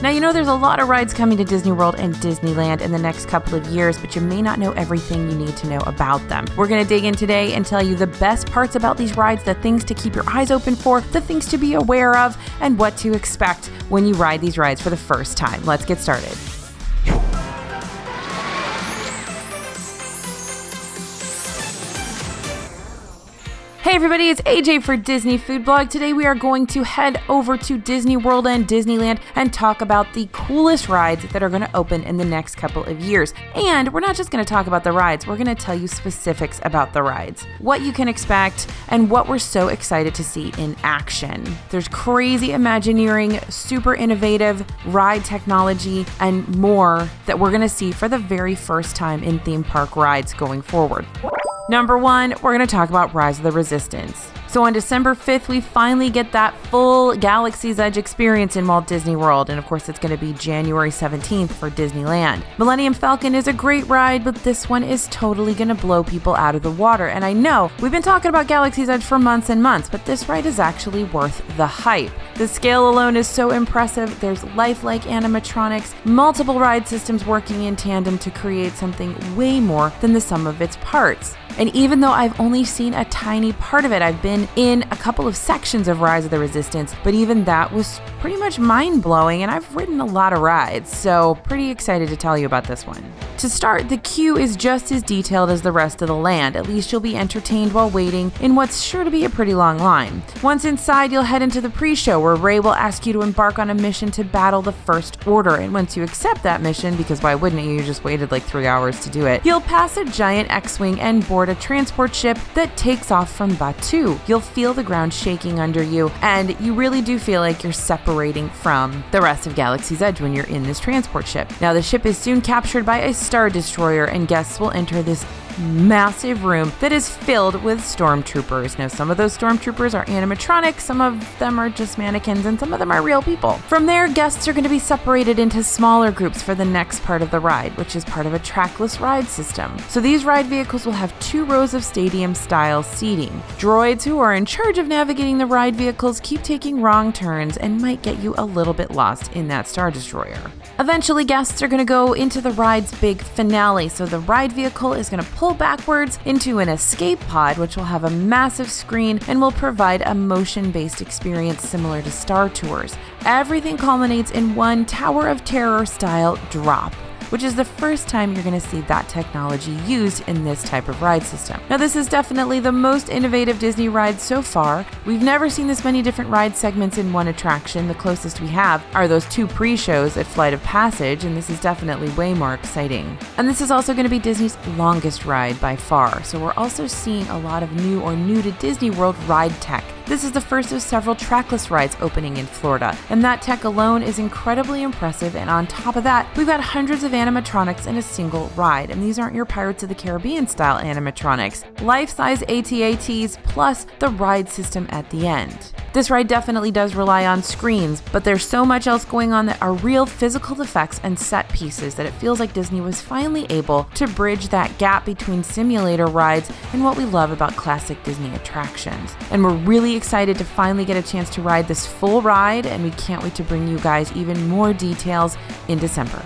Now, you know there's a lot of rides coming to Disney World and Disneyland in the next couple of years, but you may not know everything you need to know about them. We're going to dig in today and tell you the best parts about these rides, the things to keep your eyes open for, the things to be aware of, and what to expect when you ride these rides for the first time. Let's get started. Hey everybody, it's AJ for Disney Food Blog. Today we are going to head over to Disney World and Disneyland and talk about the coolest rides that are going to open in the next couple of years. And we're not just going to talk about the rides, we're going to tell you specifics about the rides, what you can expect, and what we're so excited to see in action. There's crazy Imagineering, super innovative ride technology, and more that we're going to see for the very first time in theme park rides going forward. Number one, we're going to talk about Rise of the Resistance. So on December 5th, we finally get that full Galaxy's Edge experience in Walt Disney World. And of course, it's going to be January 17th for Disneyland. Millennium Falcon is a great ride, but this one is totally going to blow people out of the water. And I know we've been talking about Galaxy's Edge for months and months, but this ride is actually worth the hype. The scale alone is so impressive. There's lifelike animatronics, multiple ride systems working in tandem to create something way more than the sum of its parts. And even though I've only seen a tiny part of it, I've been in a couple of sections of Rise of the Resistance, but even that was pretty much mind-blowing, and I've ridden a lot of rides, so pretty excited to tell you about this one. To start, the queue is just as detailed as the rest of the land. At least you'll be entertained while waiting in what's sure to be a pretty long line. Once inside, you'll head into the pre-show where Rey will ask you to embark on a mission to battle the First Order, and once you accept that mission, because why wouldn't you just waited like 3 hours to do it, you'll pass a giant X-Wing and board a transport ship that takes off from Batuu. You'll feel the ground shaking under you, and you really do feel like you're separating from the rest of Galaxy's Edge when you're in this transport ship. Now, the ship is soon captured by a Star Destroyer, and guests will enter this massive room that is filled with stormtroopers. Now, some of those stormtroopers are animatronic, some of them are just mannequins, and some of them are real people. From there, guests are going to be separated into smaller groups for the next part of the ride, which is part of a trackless ride system. So these ride vehicles will have 2 rows of stadium-style seating. Droids who are in charge of navigating the ride vehicles keep taking wrong turns and might get you a little bit lost in that Star Destroyer. Eventually, guests are going to go into the ride's big finale, so the ride vehicle is going to pull backwards into an escape pod, which will have a massive screen and will provide a motion-based experience similar to Star Tours. Everything culminates in one Tower of Terror style drop, which is the first time you're going to see that technology used in this type of ride system. Now, this is definitely the most innovative Disney ride so far. We've never seen this many different ride segments in one attraction. The closest we have are those 2 pre-shows at Flight of Passage, and this is definitely way more exciting. And this is also going to be Disney's longest ride by far, so we're also seeing a lot of new or new to Disney World ride tech. This is the first of several trackless rides opening in Florida, and that tech alone is incredibly impressive, and on top of that, we've got hundreds of animatronics in a single ride, and these aren't your Pirates of the Caribbean style animatronics. Life-size AT-ATs plus the ride system at the end. This ride definitely does rely on screens, but there's so much else going on that are real physical effects and set pieces that it feels like Disney was finally able to bridge that gap between simulator rides and what we love about classic Disney attractions. And we're really excited to finally get a chance to ride this full ride, and we can't wait to bring you guys even more details in December.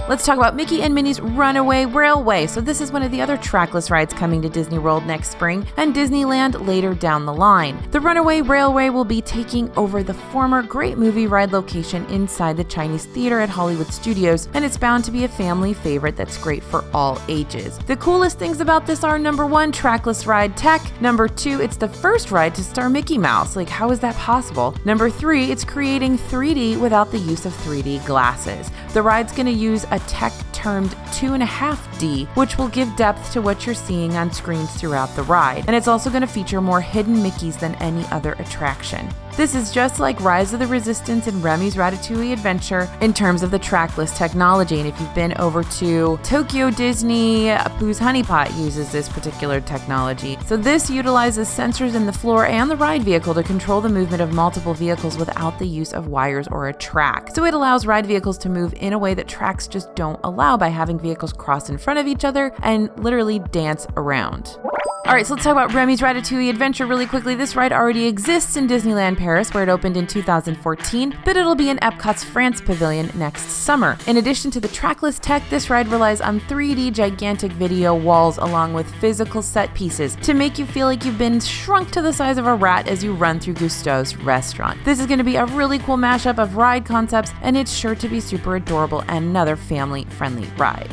Let's talk about Mickey and Minnie's Runaway Railway. So this is one of the other trackless rides coming to Disney World next spring and Disneyland later down the line. The Runaway Railway will be taking over the former Great Movie Ride location inside the Chinese Theater at Hollywood Studios, and it's bound to be a family favorite that's great for all ages. The coolest things about this are, number 1, trackless ride tech. Number 2, it's the first ride to star Mickey Mouse. Like, how is that possible? Number 3, it's creating 3D without the use of 3D glasses. The ride's going to use a tech termed 2.5D, which will give depth to what you're seeing on screens throughout the ride. And it's also going to feature more hidden Mickeys than any other attraction. This is just like Rise of the Resistance and Remys Ratatouille Adventure in terms of the trackless technology. And if you've been over to Tokyo Disney, Pooh's Honey Pot uses this particular technology. So this utilizes sensors in the floor and the ride vehicle to control the movement of multiple vehicles without the use of wires or a track. So it allows ride vehicles to move in a way that tracks just don't allow by having vehicles cross in front of each other and literally dance around. Alright, so let's talk about Remys Ratatouille Adventure really quickly. This ride already exists in Disneyland Paris Paris, where it opened in 2014, but it'll be in Epcot's France Pavilion next summer. In addition to the trackless tech, this ride relies on 3D gigantic video walls along with physical set pieces to make you feel like you've been shrunk to the size of a rat as you run through Gusteau's restaurant. This is going to be a really cool mashup of ride concepts, and it's sure to be super adorable and another family-friendly ride.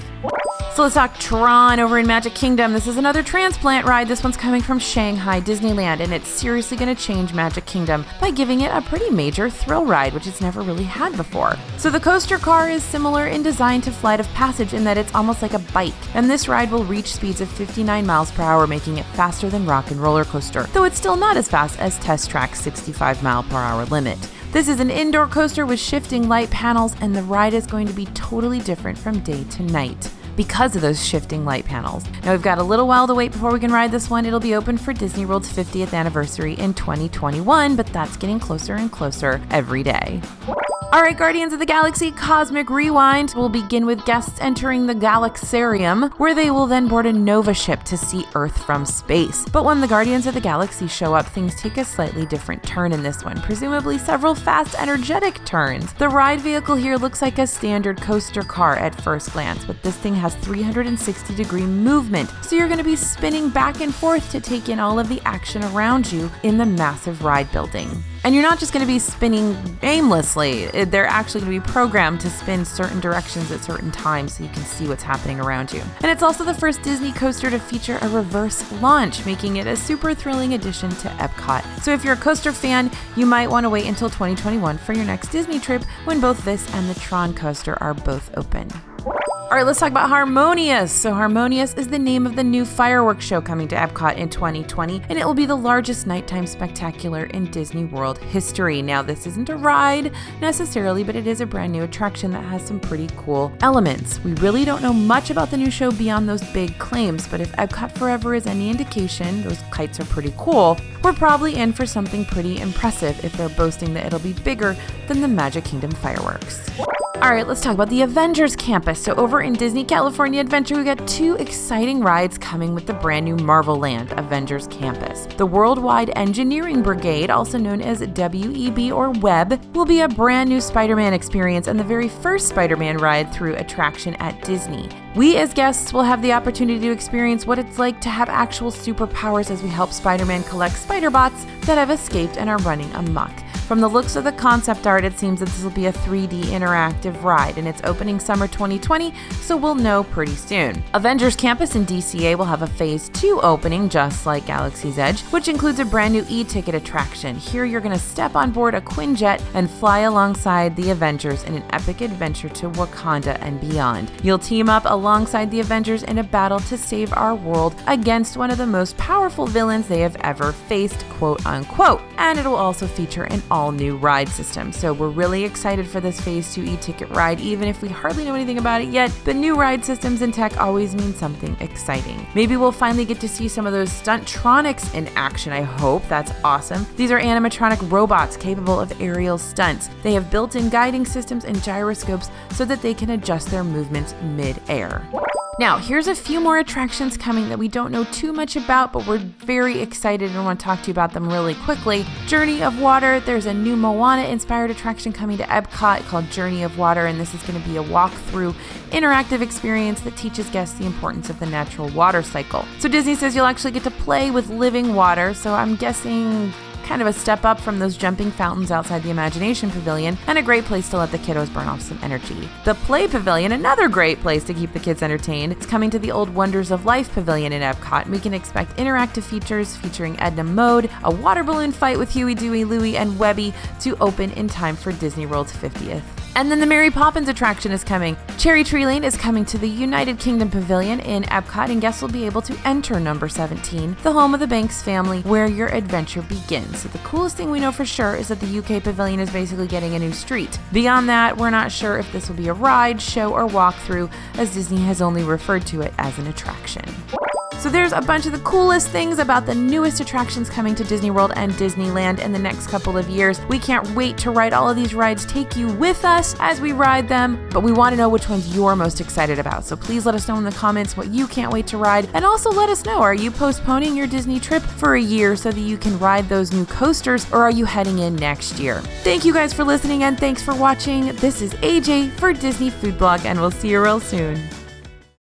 So let's talk Tron over in Magic Kingdom. This is another transplant ride. This one's coming from Shanghai Disneyland, and it's seriously going to change Magic Kingdom by giving it a pretty major thrill ride, which it's never really had before. So the coaster car is similar in design to Flight of Passage in that it's almost like a bike, and this ride will reach speeds of 59 miles per hour, making it faster than Rock and Roller Coaster, though it's still not as fast as Test Track's 65 mile per hour limit. This is an indoor coaster with shifting light panels, and the ride is going to be totally different from day to night because of those shifting light panels. Now we've got a little while to wait before we can ride this one. It'll be open for Disney World's 50th anniversary in 2021, but that's getting closer and closer every day. Alright, Guardians of the Galaxy Cosmic Rewind will begin with guests entering the Galaxarium, where they will then board a Nova ship to see Earth from space. But when the Guardians of the Galaxy show up, things take a slightly different turn in this one, presumably several fast, energetic turns. The ride vehicle here looks like a standard coaster car at first glance, but this thing has 360-degree movement, so you're going to be spinning back and forth to take in all of the action around you in the massive ride building. And you're not just going to be spinning aimlessly. They're actually going to be programmed to spin certain directions at certain times so you can see what's happening around you. And it's also the first Disney coaster to feature a reverse launch, making it a super thrilling addition to Epcot. So if you're a coaster fan, you might want to wait until 2021 for your next Disney trip when both this and the Tron coaster are both open. All right, let's talk about Harmonious. So Harmonious is the name of the new fireworks show coming to Epcot in 2020, and it will be the largest nighttime spectacular in Disney World history. Now, this isn't a ride necessarily, but it is a brand new attraction that has some pretty cool elements. We really don't know much about the new show beyond those big claims, but if Epcot Forever is any indication, those kites are pretty cool. We're probably in for something pretty impressive if they're boasting that it'll be bigger than the Magic Kingdom fireworks. All right, let's talk about the Avengers Campus. So over in Disney California Adventure, we got two exciting rides coming with the brand new Marvel Land, Avengers Campus. The Worldwide Engineering Brigade, also known as WEB or WEB, will be a brand new Spider-Man experience and the very first Spider-Man ride through attraction at Disney. We as guests will have the opportunity to experience what it's like to have actual superpowers as we help Spider-Man collect Spider-Bots that have escaped and are running amok. From the looks of the concept art, it seems that this will be a 3D interactive ride, and it's opening summer 2020, so we'll know pretty soon. Avengers Campus in DCA will have a Phase 2 opening, just like Galaxy's Edge, which includes a brand new e-ticket attraction. Here you're going to step on board a Quinjet and fly alongside the Avengers in an epic adventure to Wakanda and beyond. You'll team up alongside the Avengers in a battle to save our world against one of the most powerful villains they have ever faced, quote unquote. And it will also feature an all-new ride system. So we're really excited for this Phase 2 e-ticket ride, even if we hardly know anything about it yet. But new ride systems and tech always mean something exciting. Maybe we'll finally get to see some of those Stuntronics in action, I hope. That's awesome. These are animatronic robots capable of aerial stunts. They have built-in guiding systems and gyroscopes so that they can adjust their movements mid-air. Now, here's a few more attractions coming that we don't know too much about, but we're very excited and want to talk to you about them really quickly. Journey of Water, there's a new Moana-inspired attraction coming to Epcot called Journey of Water, and this is going to be a walk-through interactive experience that teaches guests the importance of the natural water cycle. So Disney says you'll actually get to play with living water, so I'm guessing kind of a step up from those jumping fountains outside the Imagination Pavilion, and a great place to let the kiddos burn off some energy. The Play Pavilion, another great place to keep the kids entertained. It's coming to the Old Wonders of Life Pavilion in Epcot, and we can expect interactive features featuring Edna Mode, a water balloon fight with Huey, Dewey, Louie, and Webby to open in time for Disney World's 50th. And then the Mary Poppins attraction is coming. Cherry Tree Lane is coming to the United Kingdom Pavilion in Epcot, and guests will be able to enter number 17, the home of the Banks family, where your adventure begins. So the coolest thing we know for sure is that the UK Pavilion is basically getting a new street. Beyond that, we're not sure if this will be a ride, show, or walkthrough, as Disney has only referred to it as an attraction. So there's a bunch of the coolest things about the newest attractions coming to Disney World and Disneyland in the next couple of years. We can't wait to ride all of these rides, take you with us as we ride them, but we want to know which ones you're most excited about. So please let us know in the comments what you can't wait to ride, and also let us know, are you postponing your Disney trip for a year so that you can ride those new coasters, or are you heading in next year? Thank you guys for listening, and thanks for watching. This is AJ for Disney Food Blog, and we'll see you real soon.